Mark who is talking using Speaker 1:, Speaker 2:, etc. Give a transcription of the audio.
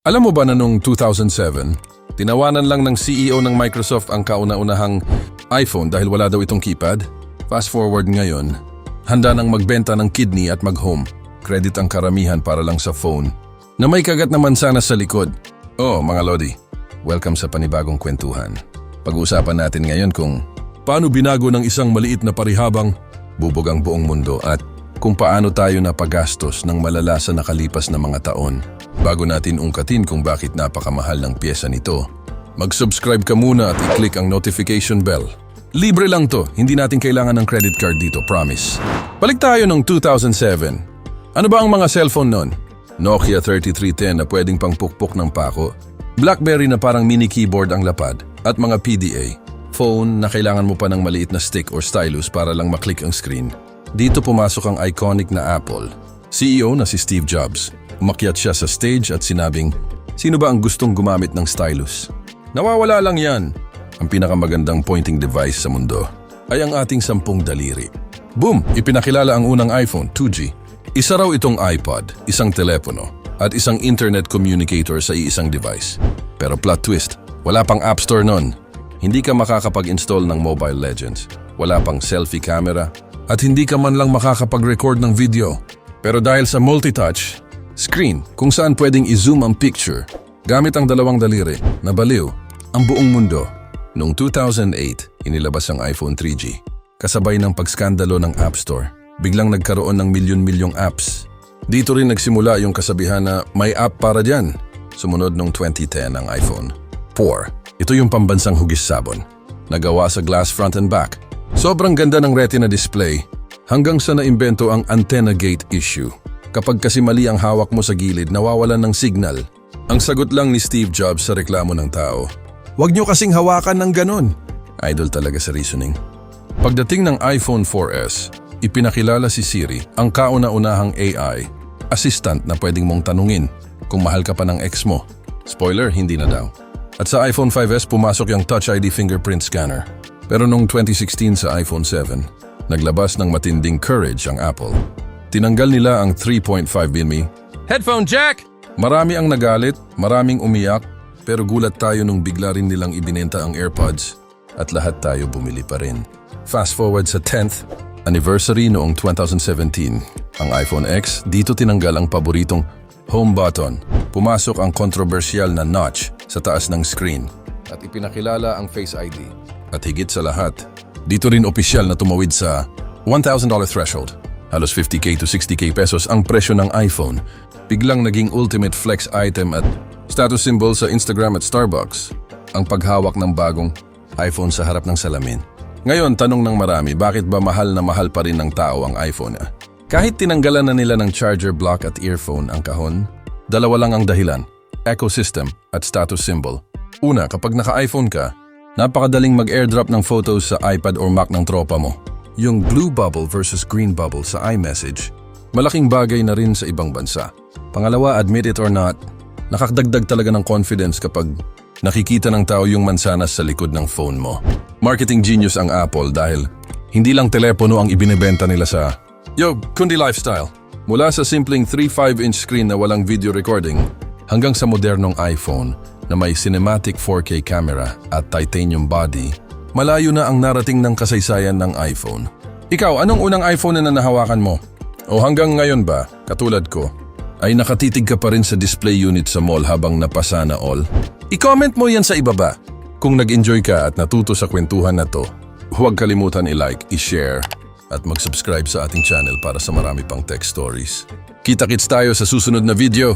Speaker 1: Alam mo ba na noong 2007, tinawanan lang ng CEO ng Microsoft ang kauna-unahang iPhone dahil wala daw itong keypad? Fast forward ngayon, handa nang magbenta ng kidney at mag-home. Credit ang karamihan para lang sa phone na may kagat naman sana sa likod. Oh, mga Lodi, welcome sa panibagong kwentuhan. Pag-uusapan natin ngayon kung paano binago ng isang maliit na parihabang bubog ang buong mundo at kung paano tayo napagastos ng malala sa nakalipas na mga taon. Bago natin ungkatin kung bakit napakamahal ng pyesa nito, mag-subscribe ka muna at i-click ang notification bell. Libre lang to, hindi natin kailangan ng credit card dito, promise. Balik tayo noong 2007. Ano ba ang mga cellphone nun? Nokia 3310 na pwedeng pang pukpok ng pako, BlackBerry na parang mini keyboard ang lapad, at mga PDA. Phone na kailangan mo pa ng maliit na stick or stylus para lang maklik ang screen. Dito pumasok ang iconic na Apple. CEO na si Steve Jobs. Umakyat siya sa stage at sinabing, sino ba ang gustong gumamit ng stylus? Nawawala lang yan. Ang pinakamagandang pointing device sa mundo ay ang ating 10 daliri. Boom! Ipinakilala ang unang iPhone, 2G. Isa raw itong iPod, isang telepono, at isang internet communicator sa iisang device. Pero plot twist, wala pang App Store nun. Hindi ka makakapag-install ng Mobile Legends. Wala pang selfie camera. At hindi ka man lang makakapag-record ng video. Pero dahil sa multi-touch screen kung saan pwedeng i-zoom ang picture gamit ang dalawang daliri, nabaliw ang buong mundo. Noong 2008, inilabas ang iPhone 3G. Kasabay ng pagskandalo ng App Store, biglang nagkaroon ng milyon-milyong apps. Dito rin nagsimula yung kasabihan na may app para dyan. Sumunod noong 2010 ang iPhone 4. Ito yung pambansang hugis sabon. Nagawa sa glass front and back. Sobrang ganda ng retina display hanggang sa naimbento ang antenna gate issue. Kapag kasi mali ang hawak mo sa gilid, nawawalan ng signal. Ang sagot lang ni Steve Jobs sa reklamo ng tao, "Huwag niyo kasing hawakan ng ganun." Idol talaga sa reasoning. Pagdating ng iPhone 4S, ipinakilala si Siri, ang kauna-unahang AI assistant na pwedeng mong tanungin kung mahal ka pa ng ex mo. Spoiler, hindi na daw. At sa iPhone 5S, pumasok yung Touch ID fingerprint scanner. Pero noong 2016 sa iPhone 7, naglabas ng matinding courage ang Apple. Tinanggal nila ang 3.5mm headphone jack! Marami ang nagalit, maraming umiyak, pero gulat tayo nung bigla rin nilang ibinenta ang AirPods at lahat tayo bumili pa rin. Fast forward sa 10th anniversary noong 2017, ang iPhone X, dito tinanggal ang paboritong home button. Pumasok ang kontrobersyal na notch sa taas ng screen at ipinakilala ang Face ID. At higit sa lahat, dito rin opisyal na tumawid sa $1,000 threshold. Halos 50k to 60k pesos ang presyo ng iPhone. Biglang naging ultimate flex item at status symbol sa Instagram at Starbucks. Ang paghawak ng bagong iPhone sa harap ng salamin. Ngayon, tanong ng marami, bakit ba mahal na mahal pa rin ng tao ang iPhone? Kahit tinanggalan na nila ng charger block at earphone ang kahon, dalawa lang ang dahilan, ecosystem at status symbol. Una, kapag naka-iPhone ka, napakadaling mag-airdrop ng photos sa iPad or Mac ng tropa mo. Yung blue bubble versus green bubble sa iMessage, malaking bagay na rin sa ibang bansa. Pangalawa, admit it or not, nakakadagdag talaga ng confidence kapag nakikita ng tao yung mansanas sa likod ng phone mo. Marketing genius ang Apple dahil hindi lang telepono ang ibinebenta nila sa kundi lifestyle. Mula sa simpleng 3.5-inch screen na walang video recording hanggang sa modernong iPhone na may cinematic 4K camera at titanium body, malayo na ang narating ng kasaysayan ng iPhone. Ikaw, anong unang iPhone na nahawakan mo? O hanggang ngayon ba, katulad ko, ay nakatitig ka pa rin sa display unit sa mall habang napasa na all? I-comment mo yan sa ibaba. Kung nag-enjoy ka at natuto sa kwentuhan na to, huwag kalimutan i-like, i-share, at mag-subscribe sa ating channel para sa marami pang tech stories. Kita-kits tayo sa susunod na video.